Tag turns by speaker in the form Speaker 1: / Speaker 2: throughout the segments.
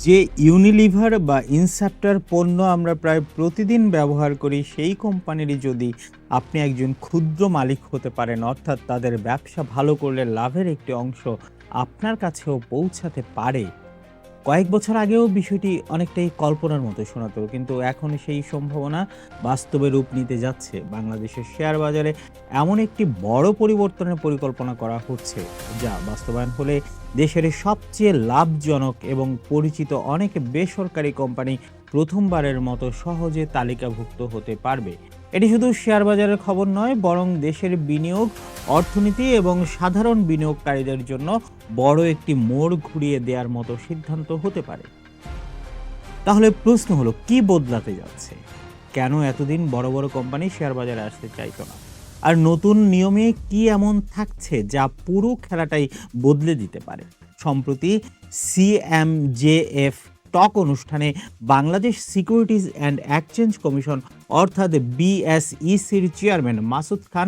Speaker 1: যে ইউনিলিভার বা ইনসেপ্টার পণ্য আমরা প্রায় প্রতিদিন ব্যবহার করি, সেই কোম্পানিরই যদি আপনি একজন ক্ষুদ্র মালিক হতে পারেন, অর্থাৎ তাদের ব্যবসা ভালো করলে লাভের একটি অংশ আপনার কাছেও পৌঁছাতে পারে। কয়েক বছর আগেও বিষয়টি অনেকটাই কল্পনার মতো শোনাতো, কিন্তু এখন সেই সম্ভাবনা বাস্তবে রূপ নিতে যাচ্ছে। বাংলাদেশের শেয়ার বাজারে এমন একটি বড় পরিবর্তনের পরিকল্পনা করা হচ্ছে, যা বাস্তবায়ন হলে দেশের সবচেয়ে লাভজনক এবং পরিচিত অনেক বেসরকারি কোম্পানি প্রথমবারের মতো সহজে তালিকাভুক্ত হতে পারবে। এটি শুধু শেয়ার বাজারের খবর নয়, বরং দেশের বিনিয়োগ, অর্থনীতি এবং সাধারণ বিনিয়োগকারীদের জন্য বড় একটি মোড় ঘুরিয়ে দেওয়ার মতো সিদ্ধান্ত হতে পারে। তাহলে প্রশ্ন হলো, কি বদলাতে যাচ্ছে? কেন এতদিন বড় বড় কোম্পানি শেয়ার বাজারে আসতে চাইতো না? আর নতুন নিয়মে কি এমন থাকছে যা পুরো খেলাটাই বদলে দিতে পারে? সম্প্রতি সিএমজেএফ টক অনুষ্ঠানে Bangladesh securities and exchange commission অর্থাৎ বিএসইসির চেয়ারম্যান মাসুদ খান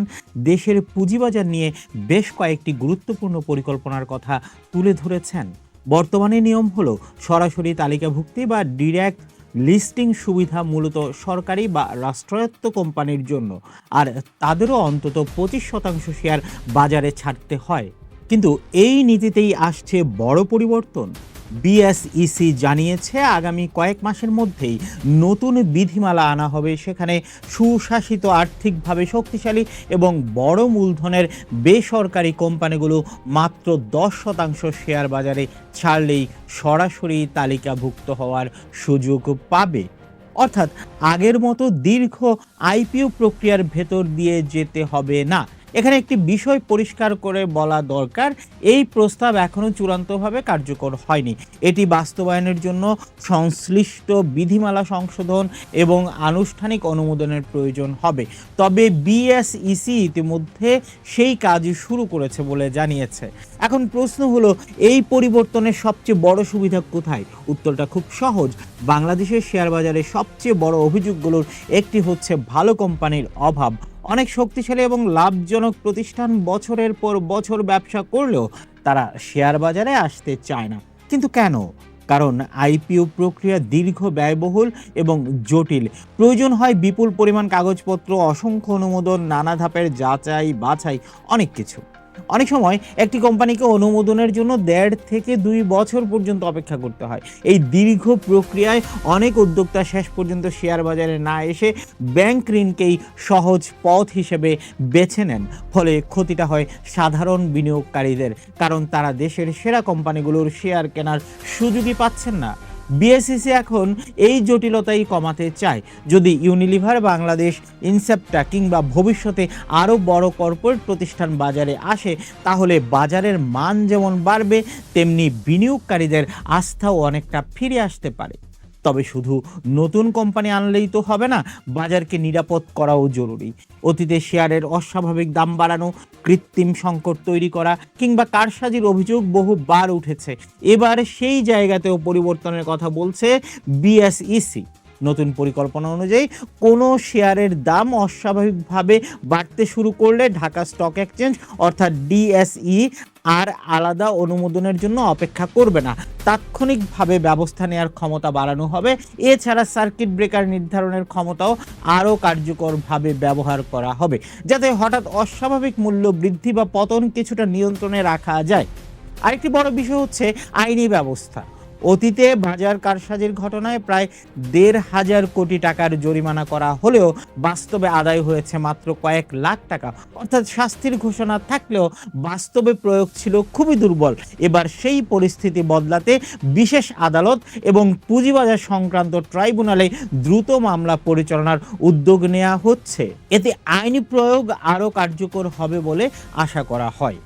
Speaker 1: দেশের পুঁজিবাজার নিয়ে বেশ কয়েকটি গুরুত্বপূর্ণ পরিকল্পনার কথা তুলে ধরেছেন। বর্তমানে নিয়ম হলো সরাসরি তালিকাভুক্তি বা ডিরেক্ট লিস্টিং সুবিধা মূলত সরকারি বা রাষ্ট্রায়ত্ত কোম্পানির জন্য, আর তাদেরও অন্তত 25% শেয়ার বাজারে ছাড়তে হয়। কিন্তু এই নীতিতেই আসছে বড় পরিবর্তন। বিএসইসি জানিয়েছে আগামী কয়েক মাসের মধ্যেই নতুন বিধিমালা আনা হবে, সেখানে সুশাসিত, আর্থিকভাবে শক্তিশালী এবং বড় মূলধনের বেসরকারি কোম্পানিগুলো মাত্র 10% শেয়ার বাজারে ছাড়লেই সরাসরি তালিকাভুক্ত হওয়ার সুযোগ পাবে। অর্থাৎ আগের মতো দীর্ঘ আইপিও প্রক্রিয়ার ভেতর দিয়ে যেতে হবে না। এখানে একটি বিষয় পরিষ্কার করে বলা দরকার, এই প্রস্তাব এখনো চূড়ান্তভাবে কার্যকর হয়নি। এটি বাস্তবায়নের জন্য সংশ্লিষ্ট বিধিমালা সংশোধন এবং আনুষ্ঠানিক অনুমোদনের প্রয়োজন হবে। তবে বিএসইসি ইতিমধ্যে সেই কাজ শুরু করেছে বলে জানিয়েছে। এখন প্রশ্ন হলো, এই পরিবর্তনের সবচেয়ে বড় সুবিধা কোথায়? উত্তরটা খুব সহজ। বাংলাদেশের শেয়ার বাজারে সবচেয়ে বড় অভিযোগগুলোর একটি হচ্ছে ভালো কোম্পানির অভাব। অনেক শক্তিশালী এবং লাভজনক প্রতিষ্ঠান বছরের পর বছর ব্যবসা করলেও তারা শেয়ার বাজারে আসতে চায় না। কিন্তু কেন? কারণ আইপিও প্রক্রিয়া দীর্ঘ, ব্যয়বহুল এবং জটিল। প্রয়োজন হয় বিপুল পরিমাণ কাগজপত্র, অসংখ্য অনুমোদন, নানা ধাপের যাচাই বাছাই, অনেক কিছু। অনেক সময় একটি কোম্পানিকে অনুমোদনের জন্য 1.5 থেকে 2 বছর পর্যন্ত অপেক্ষা করতে হয়। এই দীর্ঘ প্রক্রিয়ায় অনেক উদ্যোক্তা শেষ পর্যন্ত শেয়ার বাজারে না এসে ব্যাংক ঋণকেই সহজ পথ হিসেবে বেছে নেন। ফলে ক্ষতিটা হয় সাধারণ বিনিয়োগকারীদের, কারণ তারা দেশের সেরা কোম্পানিগুলোর শেয়ার কেনার সুযোগই পাচ্ছেন না। বিএসইসি এখন এই জটিলতাই কমাতে চায়। যদি ইউনিলিভার, বাংলাদেশ ইনসেপ্টা কিংবা ভবিষ্যতে আরও বড় কর্পোরেট প্রতিষ্ঠান বাজারে আসে, তাহলে বাজারের মান যেমন বাড়বে, তেমনি বিনিয়োগকারীদের আস্থাও অনেকটা ফিরে আসতে পারে। তবে শুধু নতুন কোম্পানি আনলেই তো হবে না, বাজারকে নিরাপদ করাও জরুরি। অতীতে শেয়ারের অস্বাভাবিক দাম বাড়ানো, কৃত্রিম সংকট তৈরি করা কিংবা কারসাজির অভিযোগ বহুবার উঠেছে। এবার সেই জায়গাতেও পরিবর্তনের কথা বলছে বিএসইসি। নতুন পরিকল্পনা অনুযায়ী কোনো শেয়ারের দাম অস্বাভাবিকভাবে বাড়তে শুরু করলে ঢাকা স্টক এক্সচেঞ্জ অর্থাৎ ডিএসই আর আলাদা অনুমোদনের জন্য অপেক্ষা করবে না, তাৎক্ষণিকভাবে ব্যবস্থা নেওয়ার ক্ষমতা বাড়ানো হবে। এছাড়া সার্কিট ব্রেকার নির্ধারণের ক্ষমতাও আরও কার্যকরভাবে ব্যবহার করা হবে, যাতে হঠাৎ অস্বাভাবিক মূল্য বৃদ্ধি বা পতন কিছুটা নিয়ন্ত্রণে রাখা যায়। আরেকটি বড় বিষয় হচ্ছে আইনি ব্যবস্থা। অতীতে বাজার কারসাজির ঘটনায় প্রায় 1,500 কোটি টাকার জরিমানা করা হলেও বাস্তবে আদায় হয়েছে মাত্র কয়েক লাখ টাকা। অর্থাৎ শাস্তির ঘোষণা থাকলেও বাস্তবে প্রয়োগ ছিল খুবই দুর্বল। এবার সেই পরিস্থিতি বদলাতে বিশেষ আদালত এবং পুঁজিবাজার সংক্রান্ত ট্রাইব্যুনালে দ্রুত মামলা পরিচালনার উদ্যোগ নেওয়া হচ্ছে। এতে আইনি প্রয়োগ আরও কার্যকর হবে বলে আশা করা হয়।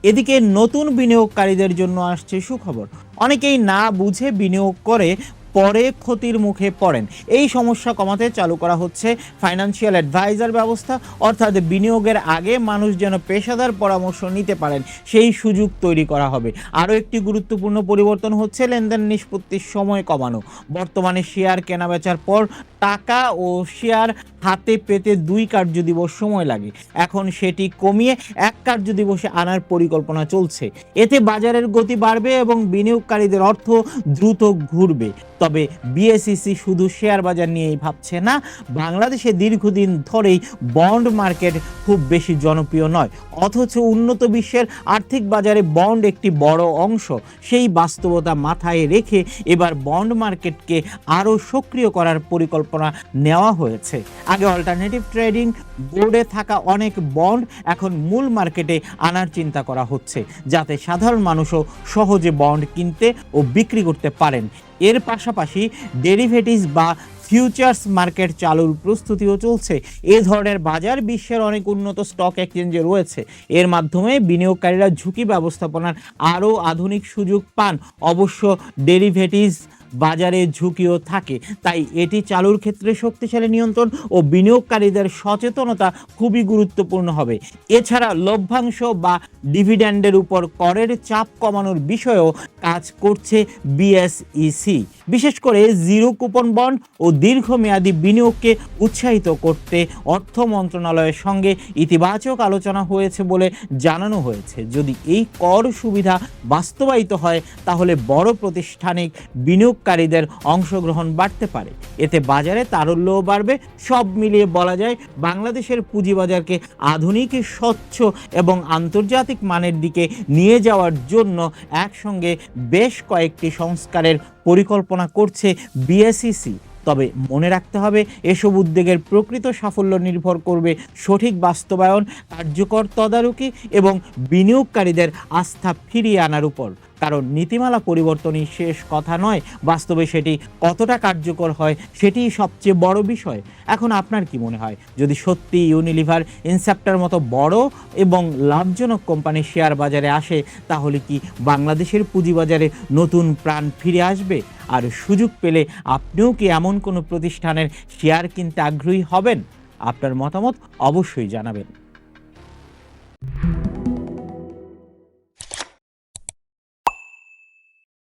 Speaker 1: এদিকে নতুন বিনিয়োগকারীদের জন্য আসছে সুখবর। অনেকেই না বুঝে বিনিয়োগ করে পরে ক্ষতির মুখে পড়েন। এই সমস্যা কমাতে চালু করা হচ্ছে ফাইন্যান্সিয়াল অ্যাডভাইজার ব্যবস্থা, অর্থাৎ বিনিয়োগের আগে মানুষ যেন পেশাদার পরামর্শ নিতে পারেন সেই সুযোগ তৈরি করা হবে। আরও একটি গুরুত্বপূর্ণ পরিবর্তন হচ্ছে লেনদেন নিষ্পত্তির সময় কমানো। বর্তমানে শেয়ার কেনাবেচার পর টাকা ও শেয়ার হাতে পেতে 2 কার্যদিবস সময় লাগে, এখন সেটি কমিয়ে 1 কার্যদিবসে আনার পরিকল্পনা চলছে। এতে বাজারের গতি বাড়বে এবং বিনিয়োগকারীদের অর্থ দ্রুত ঘুরবে। তবে বিএসইসি শুধু শেয়ার বাজার নিয়েই ভাবছে না। বাংলাদেশে দীর্ঘদিন ধরেই বন্ড মার্কেট খুব বেশি জনপ্রিয় নয়, অথচ উন্নত বিশ্বের আর্থিক বাজারে বন্ড একটি বড় অংশ। সেই বাস্তবতা মাথায় রেখে এবার বন্ড মার্কেটকে আরও সক্রিয় করার পরিকল্পনা নেওয়া হয়েছে। আগে অল্টারনেটিভ ট্রেডিং বোর্ডে থাকা অনেক বন্ড এখন মূল মার্কেটে আনার চিন্তা করা হচ্ছে, যাতে সাধারণ মানুষও সহজে বন্ড কিনতে ও বিক্রি করতে পারেন। এর পাশাপাশি ডেরিভেটিভস বা ফিউচার্স মার্কেট চালুর প্রস্তুতিও চলছে। এ ধরনের বাজার বিশ্বের অনেক উন্নত স্টক এক্সচেঞ্জে রয়েছে। এর মাধ্যমে বিনিয়োগকারীরা ঝুঁকি ব্যবস্থাপনার আরও আধুনিক সুযোগ পান। অবশ্য ডেরিভেটিভস বাজারে ঝুঁকিও থাকে, তাই এটি চালুর ক্ষেত্রে শক্তিশালী নিয়ন্ত্রণ ও বিনিয়োগকারীদের সচেতনতা খুবই গুরুত্বপূর্ণ হবে। এছাড়া লভ্যাংশ বা ডিভিডেন্ডের উপর করের চাপ কমানোর বিষয়েও কাজ করছে বিএসইসি, বিশেষ করে জিরো কুপন বন্ড ও দীর্ঘমেয়াদী বিনিয়োগকে উৎসাহিত করতে অর্থ মন্ত্রণালয়ের সঙ্গে ইতিবাচক আলোচনা হয়েছে বলে জানানো হয়েছে। যদি এই কর সুবিধা বাস্তবায়িত হয় তাহলে বড় প্রাতিষ্ঠানিক বিনিয়োগকারীদের অংশগ্রহণ বাড়তে পারে, এতে বাজারে তারল্যও বাড়বে। সব মিলিয়ে বলা যায় বাংলাদেশের পুঁজিবাজারকে আধুনিক, স্বচ্ছ এবং আন্তর্জাতিক মানের দিকে নিয়ে যাওয়ার জন্য একসঙ্গে বেশ কয়েকটি সংস্কারের পরিকল্পনা করছে বিএসইসি। তবে মনে রাখতে হবে, এসব উদ্যোগের প্রকৃত সাফল্য নির্ভর করবে সঠিক বাস্তবায়ন, কার্যকর তদারকি এবং বিনিয়োগকারীদের আস্থা ফিরিয়ে আনার উপর। কারণ নীতিমালা পরিবর্তনই শেষ কথা নয়, বাস্তবে সেটি কতটা কার্যকর হয় সেটিই সবচেয়ে বড় বিষয়। এখন আপনার কি মনে হয়, যদি সত্যি ইউনিলিভার, ইনসেপ্টার মতো বড় এবং লাভজনক কোম্পানি শেয়ার বাজারে আসে, তাহলে কি বাংলাদেশের পুঁজিবাজারে নতুন প্রাণ ফিরে আসবে? আর সুযোগ পেলে আপনিও কি এমন কোনো প্রতিষ্ঠানের শেয়ার কিনতে আগ্রহী হবেন? আপনার মতামত অবশ্যই জানাবেন।